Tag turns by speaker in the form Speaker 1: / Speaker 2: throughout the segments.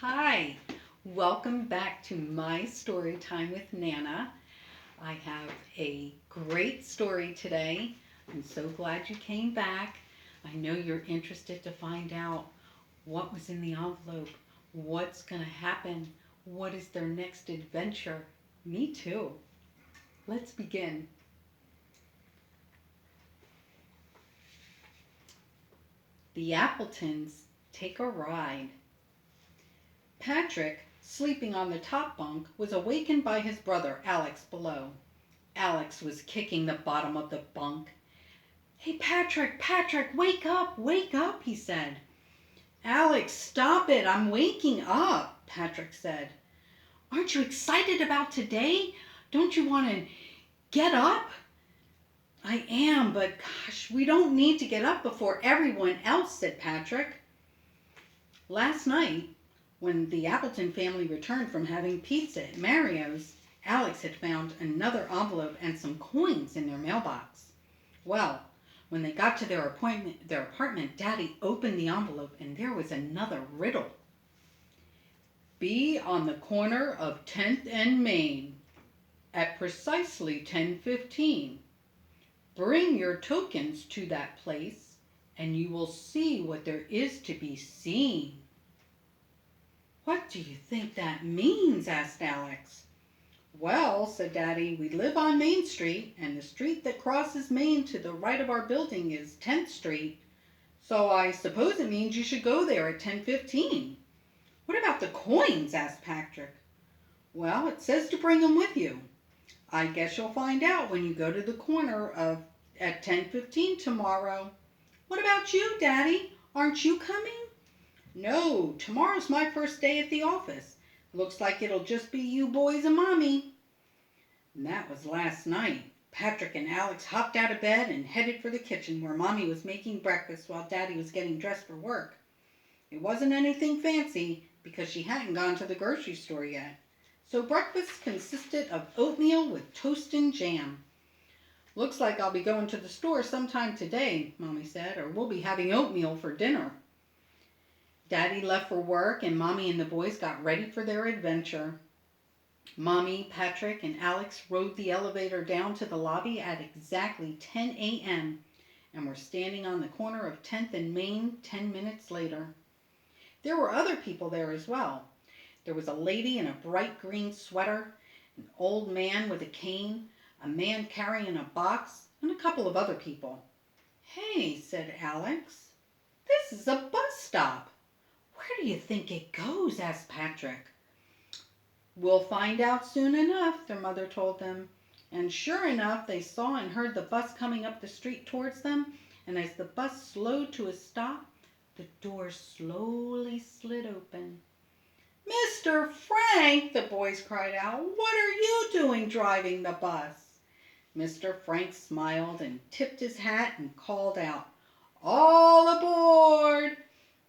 Speaker 1: Hi, welcome back to my story time with Nana. I have a great story today. I'm so glad you came back. I know you're interested to find out what was in the envelope, what's going to happen, what is their next adventure. Me too. Let's begin. The Appletons take a ride. Patrick, sleeping on the top bunk, was awakened by his brother Alex below. Alex was kicking the bottom of the bunk. "Hey, Patrick, wake up," he said. "Alex, stop it, I'm waking up," Patrick said. "Aren't you excited about today? Don't you want to get up?" "I am, but gosh, we don't need to get up before everyone else," said Patrick. Last night, when the Appleton family returned from having pizza at Mario's, Alex had found another envelope and some coins in their mailbox. Well, when they got to their apartment, Daddy opened the envelope and there was another riddle. "Be on the corner of 10th and Main at precisely 10:15. Bring your tokens to that place and you will see what there is to be seen." "What do you think that means?" asked Alex. "Well," said Daddy, "we live on Main Street, and the street that crosses Main to the right of our building is 10th Street. So I suppose it means you should go there at 10:15. "What about the coins?" asked Patrick. "Well, it says to bring them with you. I guess you'll find out when you go to the corner at 10:15 tomorrow." "What about you, Daddy? Aren't you coming?" "No, tomorrow's my first day at the office. Looks like it'll just be you boys and Mommy." And that was last night. Patrick and Alex hopped out of bed and headed for the kitchen where Mommy was making breakfast while Daddy was getting dressed for work. It wasn't anything fancy because she hadn't gone to the grocery store yet. So breakfast consisted of oatmeal with toast and jam. "Looks like I'll be going to the store sometime today," Mommy said, "or we'll be having oatmeal for dinner." Daddy left for work and Mommy and the boys got ready for their adventure. Mommy, Patrick, and Alex rode the elevator down to the lobby at exactly 10 a.m. and were standing on the corner of 10th and Main 10 minutes later. There were other people there as well. There was a lady in a bright green sweater, an old man with a cane, a man carrying a box, and a couple of other people. "Hey," said Alex, "this is a bus stop." "Where do you think it goes?" asked Patrick. "We'll find out soon enough," their mother told them. And sure enough, they saw and heard the bus coming up the street towards them, and as the bus slowed to a stop, the door slowly slid open. "Mr. Frank," the boys cried out, "what are you doing driving the bus?" Mr. Frank smiled and tipped his hat and called out, "All aboard!"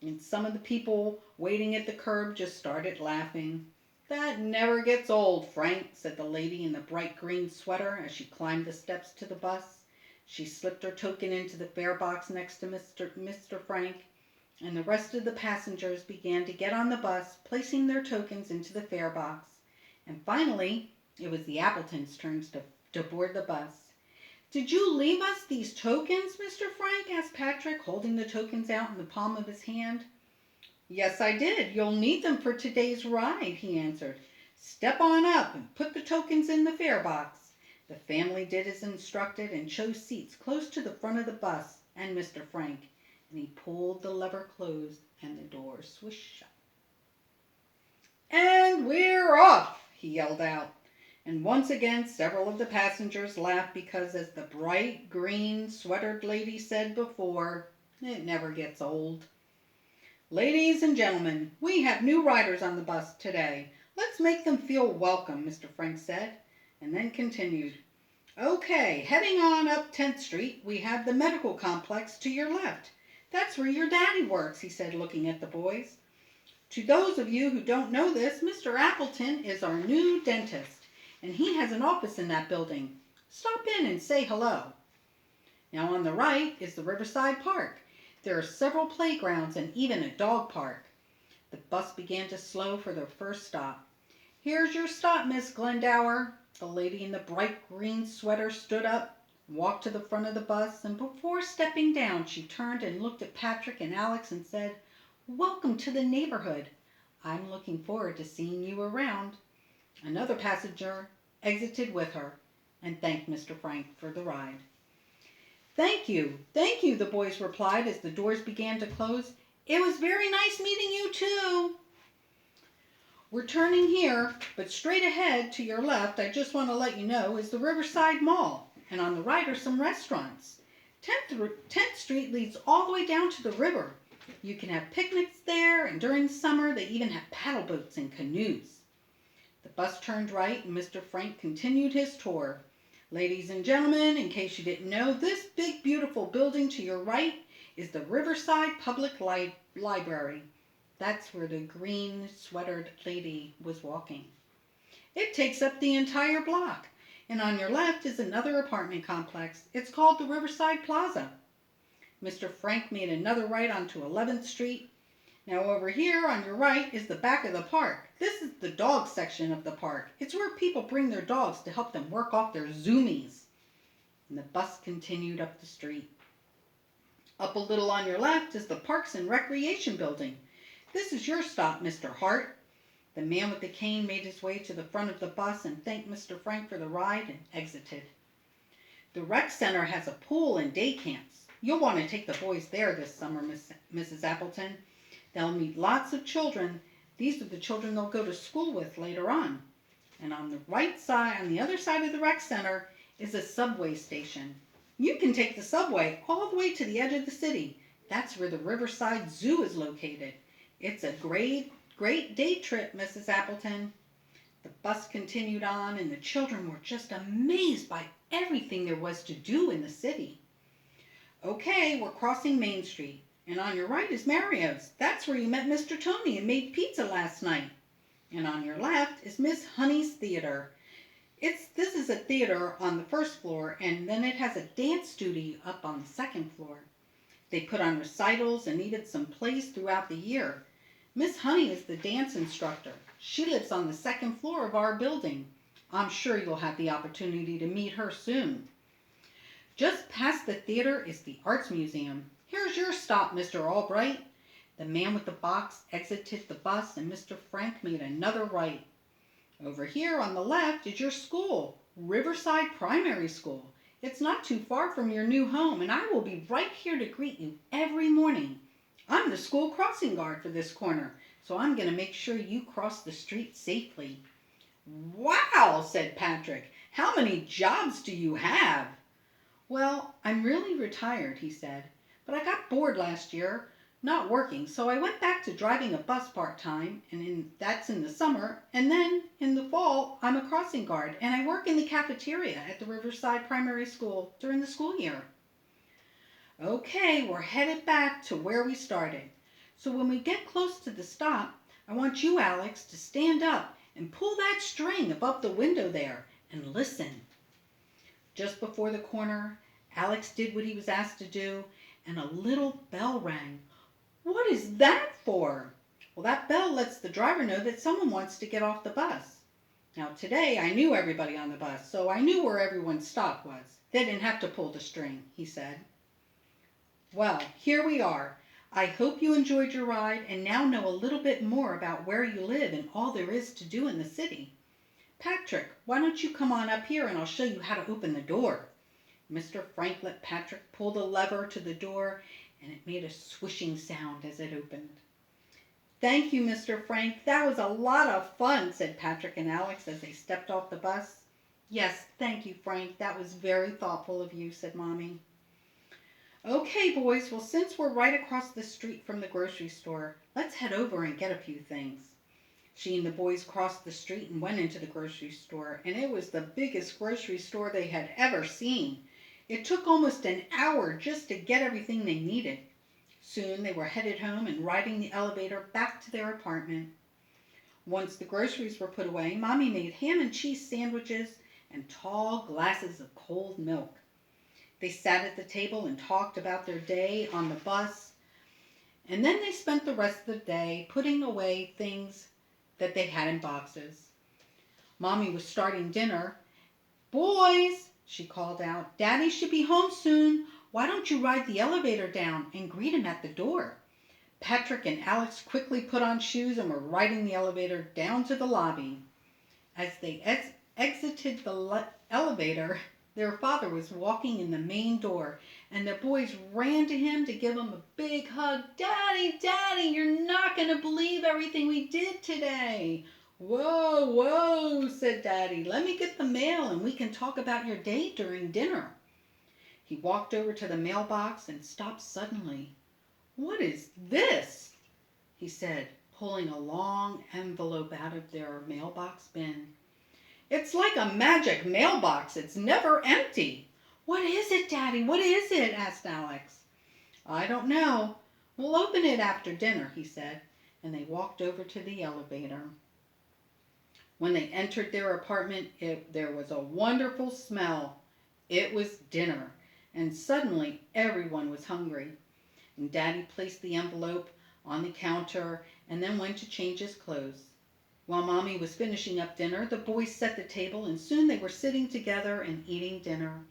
Speaker 1: And some of the people waiting at the curb just started laughing. "That never gets old, Frank," said the lady in the bright green sweater as she climbed the steps to the bus. She slipped her token into the fare box next to Mr. Frank, and the rest of the passengers began to get on the bus, placing their tokens into the fare box. And finally, it was the Appletons' turns to board the bus. "Did you leave us these tokens, Mr. Frank?" asked Patrick, holding the tokens out in the palm of his hand. "Yes, I did. You'll need them for today's ride," he answered. "Step on up and put the tokens in the fare box." The family did as instructed and chose seats close to the front of the bus and Mr. Frank, and he pulled the lever closed and the door swished shut. "And we're off!" he yelled out. And once again several of the passengers laughed because, as the bright green sweatered lady said before, it never gets old. "Ladies and gentlemen, we have new riders on the bus today. Let's make them feel welcome," Mr. Frank said, and then continued. "Okay, heading on up 10th Street, we have the medical complex to your left. That's where your daddy works," he said, looking at the boys. "To those of you who don't know this, Mr. Appleton is our new dentist, and he has an office in that building. Stop in and say hello." Now on the right is the Riverside Park. There are several playgrounds and even a dog park. The bus began to slow for their first stop. "Here's your stop, Miss Glendower." The lady in the bright green sweater stood up, walked to the front of the bus, and before stepping down, she turned and looked at Patrick and Alex and said, "Welcome to the neighborhood. I'm looking forward to seeing you around." Another passenger exited with her and thanked Mr. Frank for the ride. Thank you," the boys replied as the doors began to close. "It was very nice meeting you, too." "We're turning here, but straight ahead to your left, I just want to let you know, is the Riverside Mall, and on the right are some restaurants. 10th Street leads all the way down to the river. You can have picnics there, and during summer they even have paddle boats and canoes." The bus turned right, and Mr. Frank continued his tour. "Ladies and gentlemen, in case you didn't know, this big beautiful building to your right is the Riverside Public Library." That's where the green sweatered lady was walking. "It takes up the entire block, and on your left is another apartment complex. It's called the Riverside Plaza." Mr. Frank made another right onto 11th Street. "Now over here on your right is the back of the park. This is the dog section of the park. It's where people bring their dogs to help them work off their zoomies." And the bus continued up the street. "Up a little on your left is the Parks and Recreation Building. This is your stop, Mr. Hart." The man with the cane made his way to the front of the bus and thanked Mr. Frank for the ride and exited. "The rec center has a pool and day camps. You'll want to take the boys there this summer, Mrs. Appleton. They'll meet lots of children. These are the children they'll go to school with later on." And on the right side, on the other side of the rec center, is a subway station. You can take the subway all the way to the edge of the city. That's where the Riverside Zoo is located. It's a great day trip, Mrs. Appleton. The bus continued on, and the children were just amazed by everything there was to do in the city. "Okay, we're crossing Main Street. And on your right is Mario's. That's where you met Mr. Tony and made pizza last night. And on your left is Miss Honey's Theater. This is a theater on the first floor, and then it has a dance studio up on the second floor. They put on recitals and needed some plays throughout the year. Miss Honey is the dance instructor. She lives on the second floor of our building. I'm sure you'll have the opportunity to meet her soon. Just past the theater is the Arts Museum. Here's your stop, Mr. Albright." The man with the box exited the bus, and Mr. Frank made another right. "Over here on the left is your school, Riverside Primary School. It's not too far from your new home, and I will be right here to greet you every morning. I'm the school crossing guard for this corner, so I'm going to make sure you cross the street safely." "Wow," said Patrick. "How many jobs do you have?" "Well, I'm really retired," he said. "But I got bored last year, not working, so I went back to driving a bus part-time, and that's in the summer, and then in the fall I'm a crossing guard, and I work in the cafeteria at the Riverside Primary School during the school year." "Okay, we're headed back to where we started. So when we get close to the stop, I want you, Alex, to stand up and pull that string above the window there and listen." Just before the corner, Alex did what he was asked to do, and a little bell rang. "What is that for?" "Well, that bell lets the driver know that someone wants to get off the bus. Now today I knew everybody on the bus, so I knew where everyone's stop was. They didn't have to pull the string," he said. "Well, here we are. I hope you enjoyed your ride and now know a little bit more about where you live and all there is to do in the city. Patrick, why don't you come on up here and I'll show you how to open the door." Mr. Frank let Patrick pull the lever to the door, and it made a swishing sound as it opened. "Thank you, Mr. Frank. That was a lot of fun," said Patrick and Alex as they stepped off the bus. "Yes, thank you, Frank. That was very thoughtful of you," said Mommy. "Okay, boys, well, since we're right across the street from the grocery store, let's head over and get a few things." She and the boys crossed the street and went into the grocery store, and it was the biggest grocery store they had ever seen. It took almost an hour just to get everything they needed. Soon they were headed home and riding the elevator back to their apartment. Once the groceries were put away, Mommy made ham and cheese sandwiches and tall glasses of cold milk. They sat at the table and talked about their day on the bus And then they spent the rest of the day putting away things that they had in boxes. Mommy was starting dinner. "Boys," she called out, "Daddy should be home soon. Why don't you ride the elevator down and greet him at the door?" Patrick and Alex quickly put on shoes and were riding the elevator down to the lobby. As they exited the elevator, their father was walking in the main door, and the boys ran to him to give him a big hug. "Daddy, Daddy, you're not going to believe everything we did today." "Whoa, whoa," said Daddy. "Let me get the mail and we can talk about your day during dinner." He walked over to the mailbox and stopped suddenly. "What is this?" he said, pulling a long envelope out of their mailbox bin. "It's like a magic mailbox. It's never empty." "What is it, Daddy? What is it?" asked Alex. "I don't know. We'll open it after dinner," he said, and they walked over to the elevator. When they entered their apartment, there was a wonderful smell. It was dinner, and suddenly everyone was hungry. And Daddy placed the envelope on the counter and then went to change his clothes. While Mommy was finishing up dinner, the boys set the table, and soon they were sitting together and eating dinner.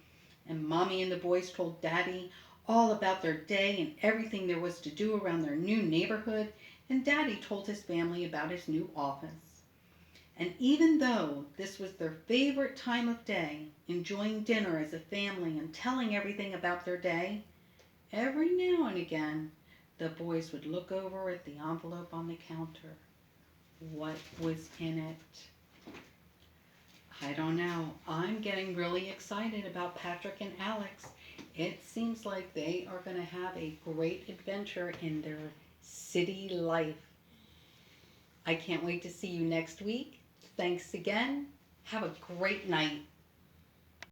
Speaker 1: And Mommy and the boys told Daddy all about their day and everything there was to do around their new neighborhood, and Daddy told his family about his new office. And even though this was their favorite time of day, enjoying dinner as a family and telling everything about their day, every now and again the boys would look over at the envelope on the counter. What was in it? I don't know. I'm getting really excited about Patrick and Alex. It seems like they are going to have a great adventure in their city life. I can't wait to see you next week. Thanks again. Have a great night.